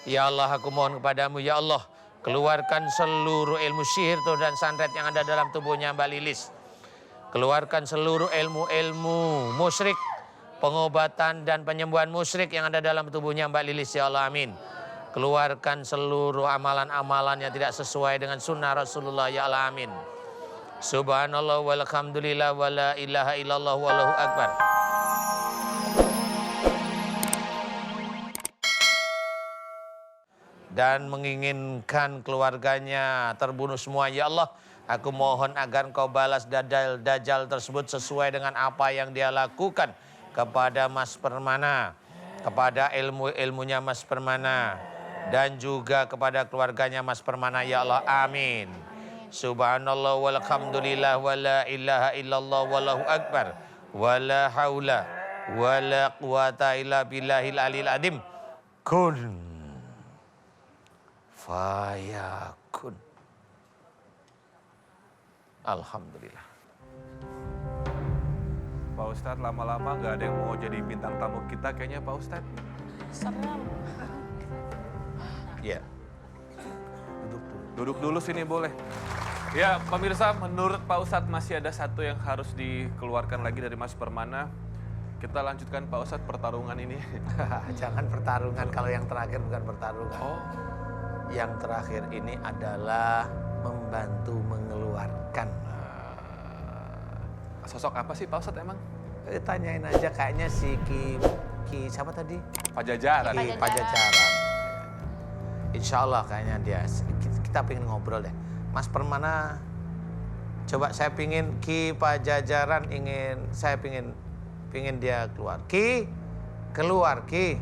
Ya Allah, aku mohon kepadamu, ya Allah, keluarkan seluruh ilmu sihir dan santet yang ada dalam tubuhnya Mbak Lilis. Keluarkan seluruh ilmu-ilmu musyrik, pengobatan dan penyembuhan musyrik yang ada dalam tubuhnya Mbak Lilis, ya Allah, amin. Keluarkan seluruh amalan-amalan yang tidak sesuai dengan sunnah Rasulullah, ya Allah, amin. Subhanallah walhamdulillah wala ilaha illallah wallahu akbar. Dan menginginkan keluarganya terbunuh semua, ya Allah, aku mohon agar Engkau balas Dajjal tersebut sesuai dengan apa yang dia lakukan kepada Mas Permana, kepada ilmunya Mas Permana, dan juga kepada keluarganya Mas Permana, ya Allah, amin. Subhanallah walhamdulillah wala ilaha illallah wallahu akbar wala haula wala quwata illa billahil alil adim. Kun fayakun. Alhamdulillah. Pak Ustadz, lama-lama nggak ada yang mau jadi bintang tamu kita kayaknya, Pak Ustadz. Serem. Ya. Duduk dulu sini boleh. Ya, pemirsa, menurut Pak Ustadz masih ada satu yang harus dikeluarkan lagi dari Mas Permana. Kita lanjutkan Pak Ustadz pertarungan ini. Jangan pertarungan, kalau yang terakhir bukan pertarungan. Oh. Yang terakhir ini adalah membantu mengeluarkan. Sosok apa sih Pak Ustadz emang? Tanyain aja, kayaknya si Ki siapa tadi? Pajajaran. Ki Pajajaran. Insya Allah kayaknya dia. Kita pengen ngobrol deh. Mas Permana, coba saya pingin Ki Pajajaran saya pingin dia keluar. Ki, keluar Ki.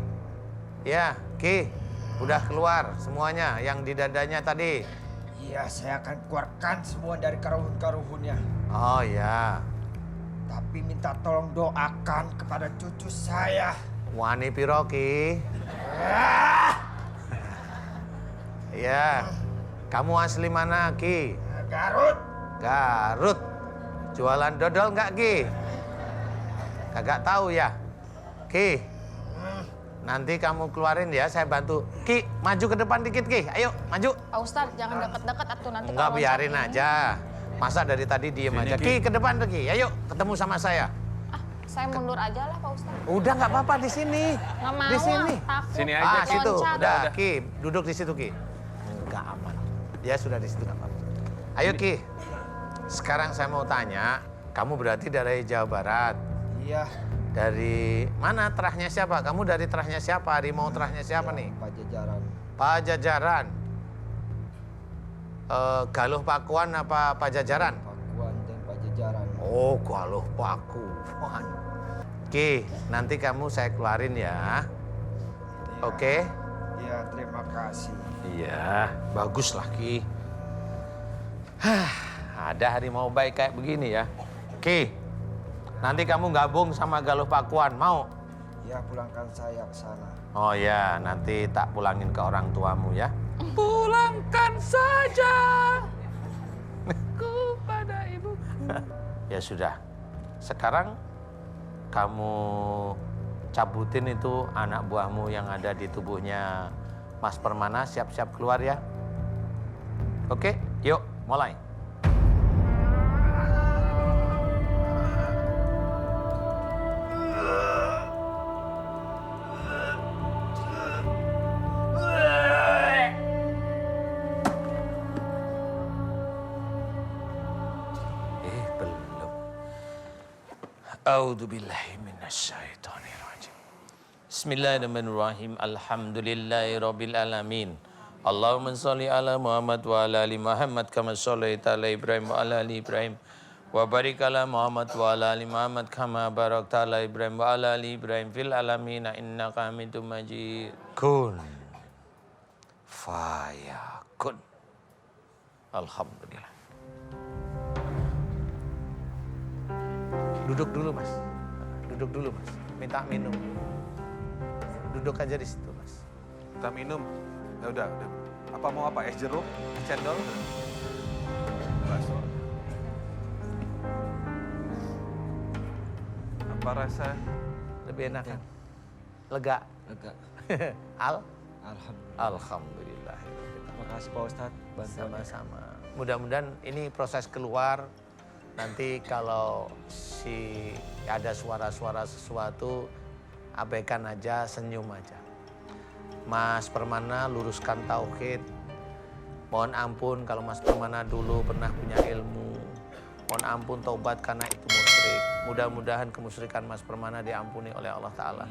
Ya, Ki, udah keluar semuanya yang di dadanya tadi. Iya, saya akan keluarkan semua dari karuhun-karuhunnya. Oh ya. Tapi minta tolong doakan kepada cucu saya. Wani piro Ki? Ya. Kamu asli mana Ki? Garut. Garut. Jualan dodol nggak Ki? Kagak tahu ya? Ki, nanti kamu keluarin ya, saya bantu. Ki, maju ke depan dikit Ki, ayo maju. Pak Ustadz, jangan deket-deket atuh nanti. Enggak, kalau biarin loncat ini. aja. Masa dari tadi diem Sini, aja. Ki. Ki, ke depan tuh Ki, ayo ketemu sama saya. Ah, saya mundur aja lah Pak Ustadz. Udah nggak apa-apa di sini. Nggak mau, Di sini. takut. Sini aja, Ki. Situ. Loncat. Udah, Ki, duduk di situ Ki. Enggak aman. Dia sudah di situ nggak apa-apa. Ayo Ki. Sekarang saya mau tanya, kamu berarti dari Jawa Barat. Iya. Dari mana terahnya siapa? Kamu dari terahnya siapa? Harimau terahnya siapa nih? Pajajaran. Pajajaran. Galuh Pakuan apa Pajajaran? Pakuan dan Pajajaran. Oh, Galuh Pakuan. Oke, nanti kamu saya keluarin ya. Oke? Iya, terima kasih. Iya, bagus lah Ki. Ada harimau baik kayak begini ya. Ki, nanti kamu gabung sama Galuh Pakuan, mau? Ya, pulangkan saya ke sana. Oh ya, nanti tak pulangin ke orang tuamu ya. Pulangkan saja kepada ibu. Ya sudah, sekarang kamu cabutin itu anak buahmu yang ada di tubuhnya Mas Permana, siap-siap keluar ya. Oke, yuk mulai. Belum. A'udzubillahi minasyaitonirrajim. Bismillahirrahmanirrahim. Alhamdulillahirabbil alamin. Allahumma shalli ala Muhammad wa ala ali Muhammad kama shallaita ala Ibrahim wa ala ali Ibrahim. Wa barik ala Muhammad wa ala ali Muhammad kama barakta ala Ibrahim wa ala ali Ibrahim fil alamin innaka Hamidum Majid. Kun fayakun. Alhamdulillah. Duduk dulu Mas. Duduk dulu Mas. Minta minum. Duduk aja di situ Mas. Kita minum. Ya udah. Apa mau apa? Es jeruk? Es cendol? Bakso. Apa rasa? Lebih enak kan? Lega. Lega. Al? Alhamdulillah. Alhamdulillah. Terima kasih Pak Ustadz bantuannya. Sama-sama. Mudah-mudahan ini proses keluar. Nanti kalau ada suara-suara sesuatu, abaikan aja, senyum aja. Mas Permana luruskan tauhid. Mohon ampun kalau Mas Permana dulu pernah punya ilmu. Mohon ampun taubat karena itu musyrik. Mudah-mudahan kemusyrikan Mas Permana diampuni oleh Allah Ta'ala.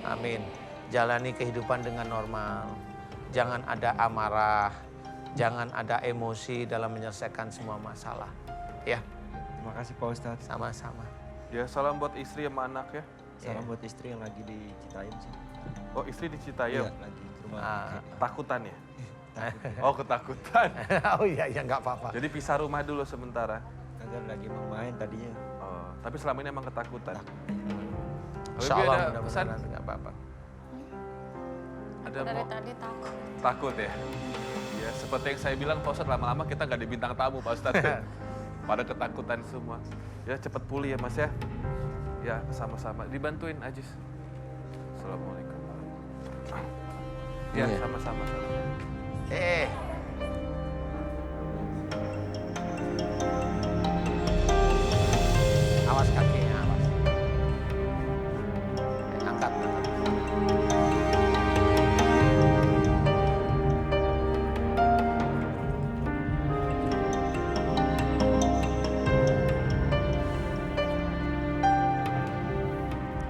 Amin. Jalani kehidupan dengan normal. Jangan ada amarah. Jangan ada emosi dalam menyelesaikan semua masalah. Ya, Terima kasih Pak Ustadz. sama-sama. Ya salam buat istri sama anak ya. Salam buat istri yang lagi di Citayam sih. Oh istri di Citayam. Iya, lagi ke rumah. Ah. Takutan ya? Takut. Oh ketakutan. Oh iya, nggak apa-apa. Jadi pisah rumah dulu sementara. Kagak lagi mau main tadinya. Oh, tapi selama ini emang ketakutan. Habibie Insya Allah ada pesan? mudah-mudahan nggak apa-apa. Ada Dari mau tadi takut. takut ya? Ya seperti yang saya bilang Pak Ustadz, lama-lama kita nggak di bintang tamu Pak Ustadz. Pada ketakutan semua. Ya cepet pulih ya Mas ya. Ya sama-sama. Dibantuin Ajis. Assalamualaikum. Ya Iya. sama-sama. Awas kakinya, awas. Angkat.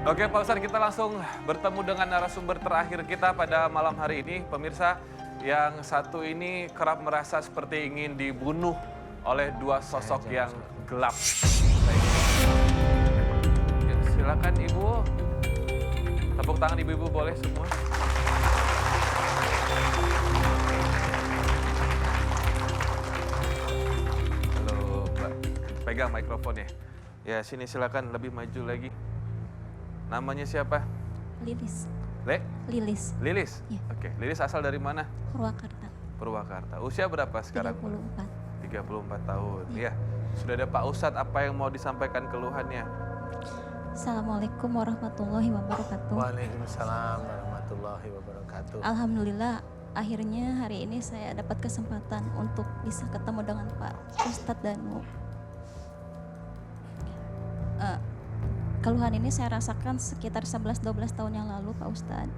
Oke Pak Ustadz, kita langsung bertemu dengan narasumber terakhir kita pada malam hari ini. Pemirsa, yang satu ini kerap merasa seperti ingin dibunuh oleh dua sosok yang gelap. Baik. Ya, silakan Ibu. Tepuk tangan Ibu-ibu boleh semua. Halo Mbak, pegang mikrofonnya. Ya sini silakan lebih maju lagi. Namanya siapa? Lilis. Lilis. Iya. Oke, Lilis asal dari mana? Purwakarta. Purwakarta. Usia berapa sekarang? 34. 34 tahun. Iya. Sudah ada Pak Ustadz, apa yang mau disampaikan keluhannya? Assalamualaikum warahmatullahi wabarakatuh. Waalaikumsalam warahmatullahi wabarakatuh. Alhamdulillah, akhirnya hari ini saya dapat kesempatan untuk bisa ketemu dengan Pak Ustadz Danu. Keluhan ini saya rasakan sekitar 11-12 tahun yang lalu Pak Ustadz.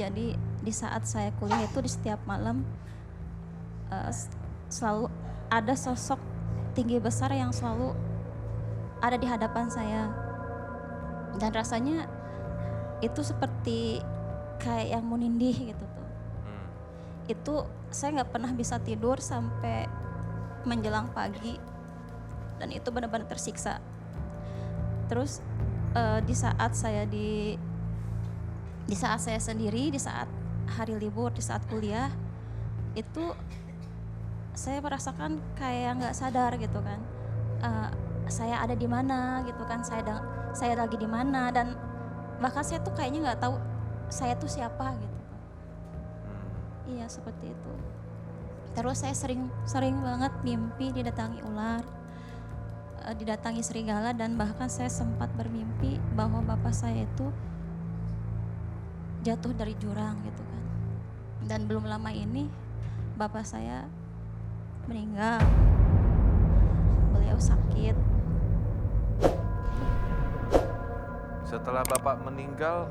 Jadi di saat saya kuliah itu di setiap malam selalu ada sosok tinggi besar yang selalu ada di hadapan saya. Dan rasanya itu seperti kayak yang menindih gitu tuh. Itu saya nggak pernah bisa tidur sampai menjelang pagi. Dan itu benar-benar tersiksa. Terus di saat saya sendiri, di saat hari libur, di saat kuliah, itu saya merasakan kayak nggak sadar gitu kan. Saya ada di mana gitu kan, saya lagi di mana, dan bahkan saya tuh kayaknya nggak tahu saya tuh siapa gitu. Iya seperti itu. Terus saya sering banget mimpi didatangi ular, didatangi serigala, dan bahkan saya sempat bermimpi bahwa bapak saya itu jatuh dari jurang gitu kan. Dan belum lama ini bapak saya meninggal. Beliau sakit. Setelah Bapak meninggal,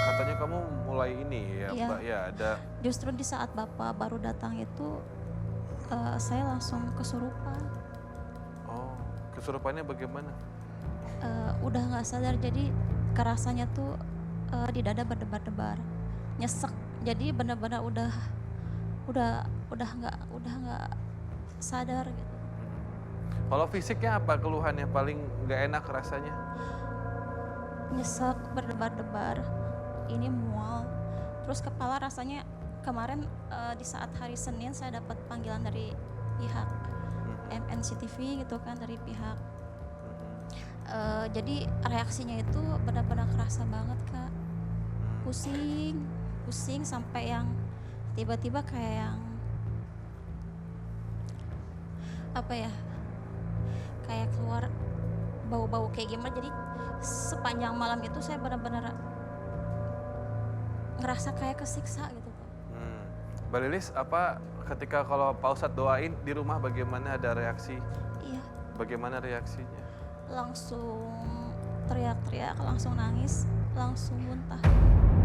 katanya kamu mulai ini ya Iya. Mbak ya, ada Justru di saat bapak baru datang itu saya langsung kesurupan. kesurupannya bagaimana? Udah nggak sadar, jadi kerasanya tuh di dada berdebar-debar, nyesek. Jadi benar-benar udah nggak sadar gitu. Kalau fisiknya apa keluhannya paling nggak enak rasanya? Nyesek, berdebar-debar, ini mual. Terus kepala rasanya kemarin di saat hari Senin saya dapat panggilan dari pihak MNCTV gitu kan, dari pihak. Jadi reaksinya itu benar-benar kerasa banget Kak. Pusing sampai yang tiba-tiba kayak yang apa ya, kayak keluar bau-bau kayak gimana. Jadi sepanjang malam itu saya benar-benar ngerasa kayak kesiksa gitu Pak. Mbak Lilis, apa ketika kalau Pak Ustadz doain di rumah bagaimana ada reaksi? Iya, Bagaimana reaksinya? langsung teriak-teriak, langsung nangis, langsung muntah.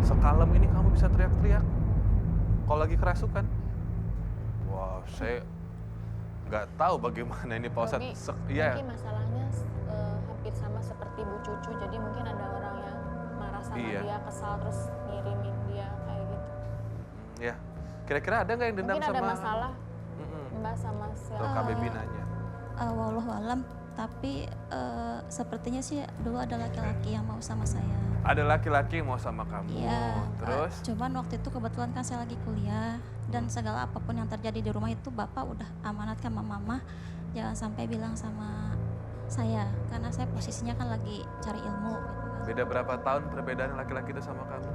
Sekalem ini kamu bisa teriak-teriak kalau lagi kerasukan? Wow, saya nggak tahu bagaimana ini Pak Robi, Ustadz. Iya, mungkin masalahnya hampir sama seperti Bu Cucu. Jadi mungkin ada orang yang marah sama Iya. dia, kesal terus ngirimin dia kayak gitu. ya. Kira-kira ada nggak yang dendam Mungkin sama? ada masalah Mm-mm. Mbak sama si Tuh, Kak Bebi nanya. Wallahualam, tapi sepertinya sih dulu ada laki-laki yang mau sama saya. Ada laki-laki yang mau sama kamu. Iya, Terus? cuman waktu itu kebetulan kan saya lagi kuliah dan segala apapun yang terjadi di rumah itu bapak udah amanatkan sama mama, jangan sampai bilang sama saya karena saya posisinya kan lagi cari ilmu gitu kan. Beda berapa tahun perbedaan laki-laki itu sama kamu?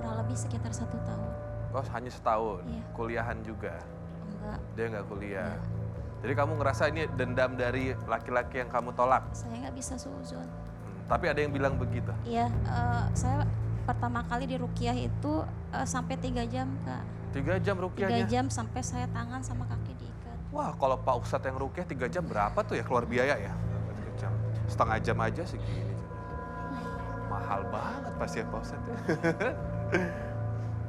Kurang lebih sekitar 1 tahun. Oh, hanya setahun. Iya. Kuliahan juga. Enggak, Dia nggak kuliah. Iya. Jadi kamu ngerasa ini dendam dari laki-laki yang kamu tolak. saya nggak bisa suuzon. Tapi ada yang bilang begitu. Iya, saya pertama kali di rukiah itu sampai 3 jam Kak. 3 jam 3 rukiahnya. jam sampai saya tangan sama kaki diikat. Wah, kalau Pak Ustadz yang rukiah 3 jam berapa tuh ya keluar biaya ya? 3 jam. Setengah jam aja segini. Mahal banget pasti ya Pak Ustadz.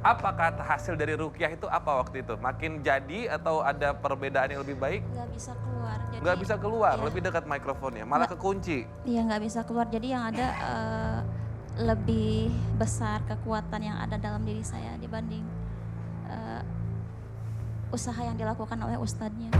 Apa kata hasil dari rukiah itu apa waktu itu? Makin jadi atau ada perbedaan yang lebih baik? Nggak bisa keluar. Jadi, Nggak bisa keluar, iya. lebih dekat mikrofonnya, malah kekunci. Iya nggak bisa keluar. Jadi yang ada lebih besar kekuatan yang ada dalam diri saya dibanding usaha yang dilakukan oleh ustadznya.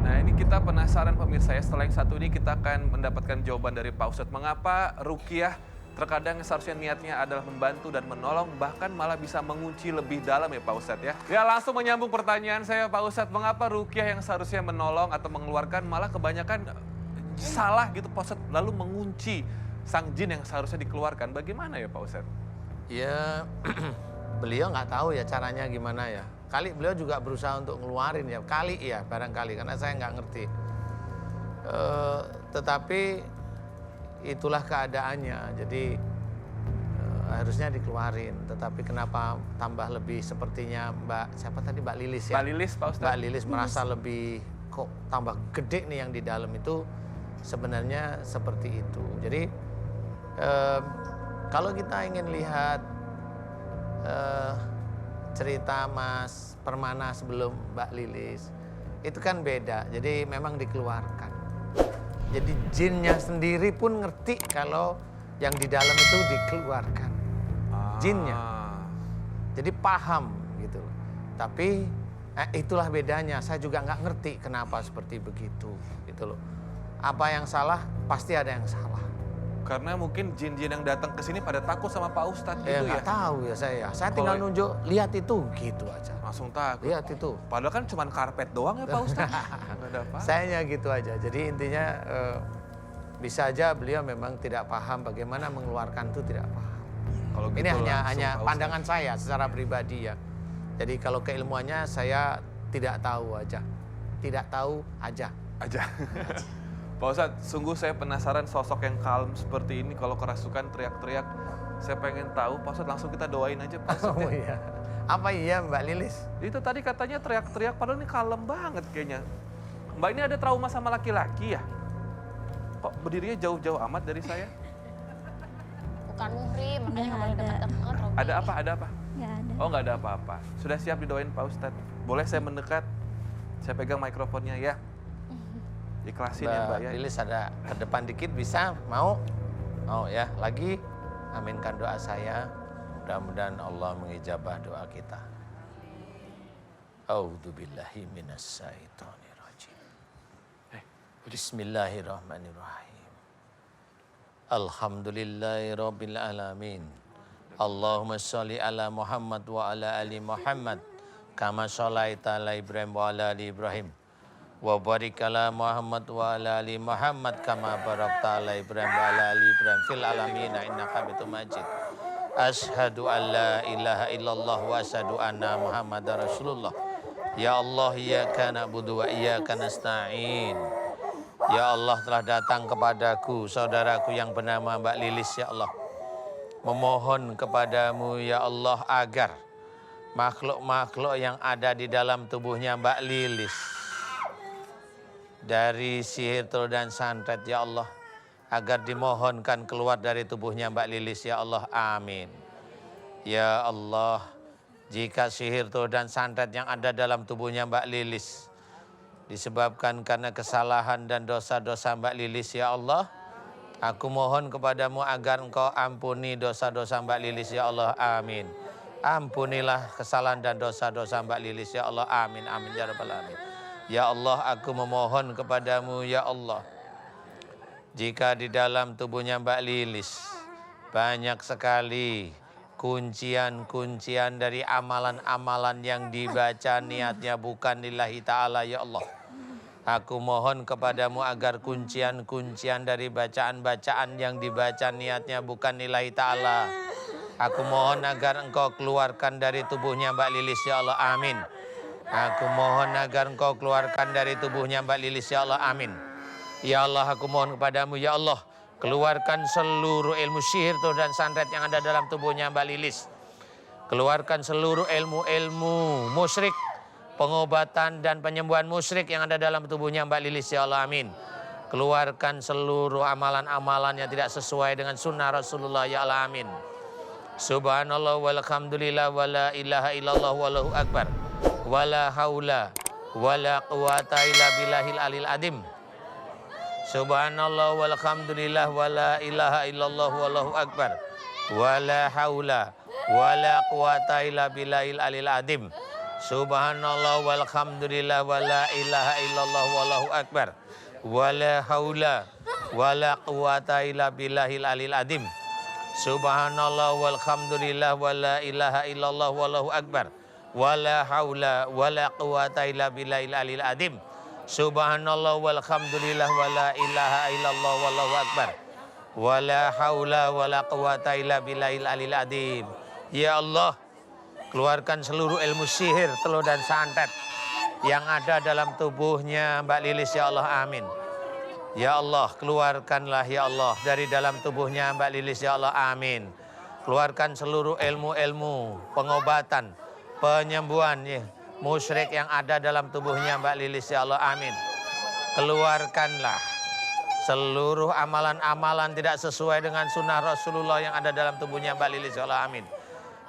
Nah ini kita penasaran pemirsa ya, setelah yang satu ini kita akan mendapatkan jawaban dari Pak Ustadz. Mengapa rukiah terkadang seharusnya niatnya adalah membantu dan menolong, bahkan malah bisa mengunci lebih dalam ya Pak Ustadz ya. Ya langsung menyambung pertanyaan saya Pak Ustadz, mengapa rukiah yang seharusnya menolong atau mengeluarkan malah kebanyakan salah gitu Pak Ustadz, lalu mengunci sang jin yang seharusnya dikeluarkan. Bagaimana ya Pak Ustadz? Ya, beliau nggak tahu ya caranya gimana ya. Kali beliau juga berusaha untuk ngeluarin ya, kali ya barangkali, karena saya nggak ngerti. Tetapi itulah keadaannya, jadi harusnya dikeluarin. Tetapi kenapa tambah lebih sepertinya siapa tadi, Mbak Lilis ya? Mbak Lilis Pak Ustadz? Mbak Lilis merasa lebih kok tambah gede nih yang di dalam itu, sebenarnya seperti itu. Jadi kalau kita ingin lihat cerita Mas Permana sebelum Mbak Lilis, itu kan beda. Jadi memang dikeluarkan. Jadi jinnya sendiri pun ngerti kalau yang di dalam itu dikeluarkan. Jinnya. Jadi paham gitu loh. Tapi itulah bedanya. Saya juga nggak ngerti kenapa seperti begitu gitu loh. Apa yang salah? Pasti ada yang salah. Karena mungkin jin-jin yang datang ke sini pada takut sama Pak Ustadz Ya gitu ya. nggak tahu ya saya. Saya tinggal Kalau- nunjuk, lihat itu gitu aja. Langsung takut. Lihat itu. Padahal kan cuma karpet doang ya Pak Ustadz. Nggak ada apa. Sayanya gitu aja. Jadi intinya bisa aja beliau memang tidak paham bagaimana mengeluarkan itu, tidak paham. Kalau gitu Ini hanya langsung Pak Ustadz. pandangan saya secara pribadi ya. Jadi kalau keilmuannya saya tidak tahu aja. Tidak tahu aja. Aja. Pak Ustadz, sungguh saya penasaran sosok yang kalem seperti ini kalau kerasukan teriak-teriak. Saya pengen tahu, Pak Ustadz langsung kita doain aja Pak Ustadz. Oh ya. iya. Apa iya Mbak Lilis? Itu tadi katanya teriak-teriak padahal ini kalem banget kayaknya. Mbak ini ada trauma sama laki-laki ya? Kok berdirinya jauh-jauh amat dari saya? Bukan muhrim, makanya nggak boleh Nggak ada. dekat-dekat, Robi. Ada apa? Ada apa? Nggak ada. Oh nggak ada apa-apa. Sudah siap didoain Pak Ustadz. Boleh saya mendekat? Saya pegang mikrofonnya ya. Ikhlasin ya Mbak ya. Lilis ada ke depan dikit bisa? Mau? Mau ya? Lagi? Aminkan doa saya. Mudah-mudahan Allah mengijabah doa kita. A'udzubillahi minasyaitonirrajim. Bismillahirrahmanirrahim. Alhamdulillahirabbil alamin. Allahumma sholli ala Muhammad wa ala ali Muhammad kama sholaita ala Ibrahim wa ala ali Ibrahim. Wa barik ala Muhammad wa ala ali Muhammad kama barakta ala Ibrahim wa ala ali Ibrahim fil alamin innaka Hamidum Majid. Asyhadu an la ilaha illallah wa asyhadu anna Muhammadar Rasulullah. Ya Allah, iyyaka na'budu wa iyyaka nasta'in. Ya Allah, telah datang kepadaku saudaraku yang bernama Mbak Lilis ya Allah. Memohon kepadamu ya Allah agar makhluk-makhluk yang ada di dalam tubuhnya Mbak Lilis dari sihir, tol dan santet ya Allah, agar dimohonkan keluar dari tubuhnya Mbak Lilis ya Allah, amin. Ya Allah, jika sihir, tol dan santet yang ada dalam tubuhnya Mbak Lilis disebabkan karena kesalahan dan dosa-dosa Mbak Lilis ya Allah, aku mohon kepadamu agar engkau ampuni dosa-dosa Mbak Lilis ya Allah, amin. Ampunilah kesalahan dan dosa-dosa Mbak Lilis ya Allah, amin, amin ya rabbal alamin. Ya Allah, aku memohon kepadamu ya Allah, jika di dalam tubuhnya Mbak Lilis banyak sekali kuncian-kuncian dari amalan-amalan yang dibaca niatnya bukan lillahi ta'ala ya Allah, aku mohon kepadamu agar kuncian-kuncian dari bacaan-bacaan yang dibaca niatnya bukan lillahi ta'ala, aku mohon agar engkau keluarkan dari tubuhnya Mbak Lilis ya Allah, amin. Aku mohon agar engkau keluarkan dari tubuhnya Mbak Lilis ya Allah, amin. Ya Allah, aku mohon kepadamu ya Allah, keluarkan seluruh ilmu sihir dan santet yang ada dalam tubuhnya Mbak Lilis. Keluarkan seluruh ilmu-ilmu musyrik, pengobatan dan penyembuhan musyrik yang ada dalam tubuhnya Mbak Lilis ya Allah, amin. Keluarkan seluruh amalan-amalan yang tidak sesuai dengan sunnah Rasulullah ya Allah, amin. Subhanallah walhamdulillah wala ilaha illallah wallahu akbar wala haula wala quwata illa billahil alil adim. Subhanallah walhamdulillah wala ilaha illallah wallahu akbar wala haula wala quwata illa billahil alil adim. Subhanallah walhamdulillah wala ilaha illallah wallahu akbar wala haula wala quwata illa billahil alil adim. Subhanallah walhamdulillah wala ilaha illallah wallahu akbar wala haula wala quwata illa billahil alil adim. Subhanallah walhamdulillah wala ilaha illallah wallahu akbar wala haula wala quwata illa billahil alil adim. Ya Allah, keluarkan seluruh ilmu sihir, telur dan santet yang ada dalam tubuhnya Mbak Lilis ya Allah, amin. Ya Allah, keluarkanlah ya Allah dari dalam tubuhnya Mbak Lilis ya Allah, amin. Keluarkan seluruh ilmu-ilmu pengobatan, penyembuhan ya, musyrik yang ada dalam tubuhnya Mbak Lilis ya Allah, amin. Keluarkanlah seluruh amalan-amalan tidak sesuai dengan sunnah Rasulullah yang ada dalam tubuhnya Mbak Lilis ya Allah, amin.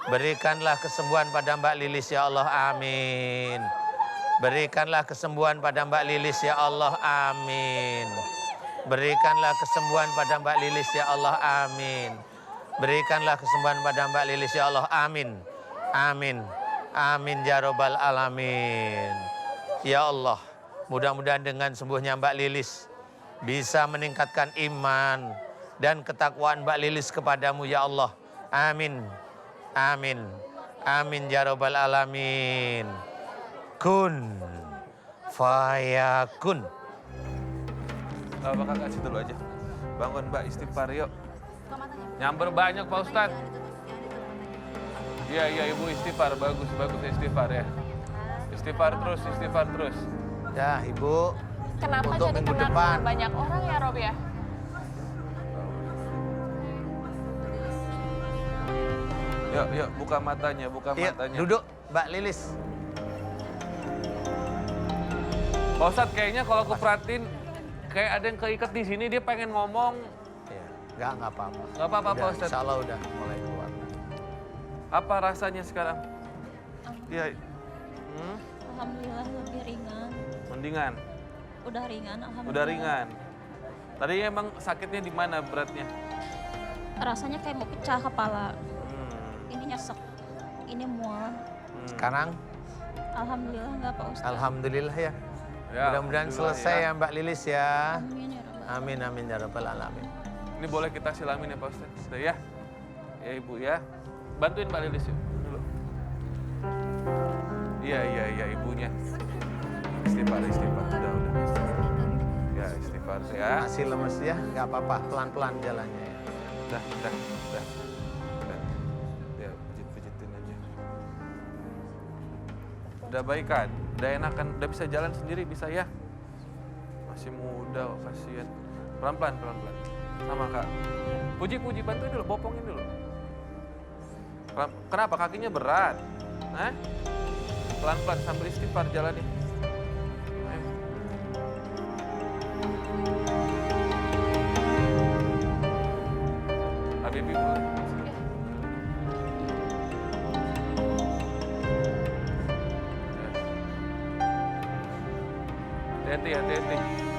Berikanlah kesembuhan pada Mbak Lilis ya Allah, amin. Berikanlah kesembuhan pada Mbak Lilis ya Allah, amin. Berikanlah kesembuhan pada Mbak Lilis ya Allah, amin. Berikanlah kesembuhan pada Mbak Lilis ya Allah, amin. Amin. Amin ya rabbal alamin. Ya Allah, mudah-mudahan dengan sembuhnya Mbak Lilis bisa meningkatkan iman dan ketakwaan Mbak Lilis kepadamu ya Allah. Amin. Amin. Amin ya rabbal alamin. Kun fayakun. Bapak kakak situ dulu aja. Bangun Mbak, istighfar yuk. Nyamber banyak Pak Ustadz. Iya, iya Ibu istighfar, bagus istighfar ya. Istighfar terus. Ya Ibu, Kenapa untuk jadi minggu kena depan. banyak orang ya Rob ya? Yuk, buka matanya, Yuk, duduk Mbak Lilis. Pak Ustadz kayaknya kalau aku perhatiin, kayak ada yang keikat di sini, dia pengen ngomong. Ya, enggak apa-apa. Nggak apa-apa Pak Udah, Ustadz. insya Allah udah mulai keluar. Apa rasanya sekarang? Iya. Alhamdulillah lebih ringan. Mendingan, Udah ringan, alhamdulillah. udah ringan. Tadi emang sakitnya di mana beratnya? Rasanya kayak mau pecah kepala. Hmm. Ini nyesek, ini mual. Sekarang Alhamdulillah enggak Pak Ustadz. alhamdulillah ya. Ya, Mudah-mudahan alhamdulillah selesai ya Mbak Lilis ya. Amin ya Rabbal. Amin amin ya rabbal alamin. Ini boleh kita silamin ya Pak Ustadz? Sudah ya? Ya Ibu ya. Bantuin Mbak Lilis yuk. Dulu. Iya ibunya. Istighfar. Udah. Ya istighfar ya. Masih lemes ya, nggak apa-apa, pelan-pelan jalannya ya. Udah. Ya pijitin aja. Udah baik kan? Udah enakan, udah bisa jalan sendiri bisa ya? Masih muda, kasihan. Pelan-pelan. Sama Kak. Puji, bantuin dulu, bopongin dulu. Kenapa? Kakinya berat? Hah? Pelan-pelan sambil istighfar jalani. Ayo. Habibie boleh. Hati-hati, hati-hati.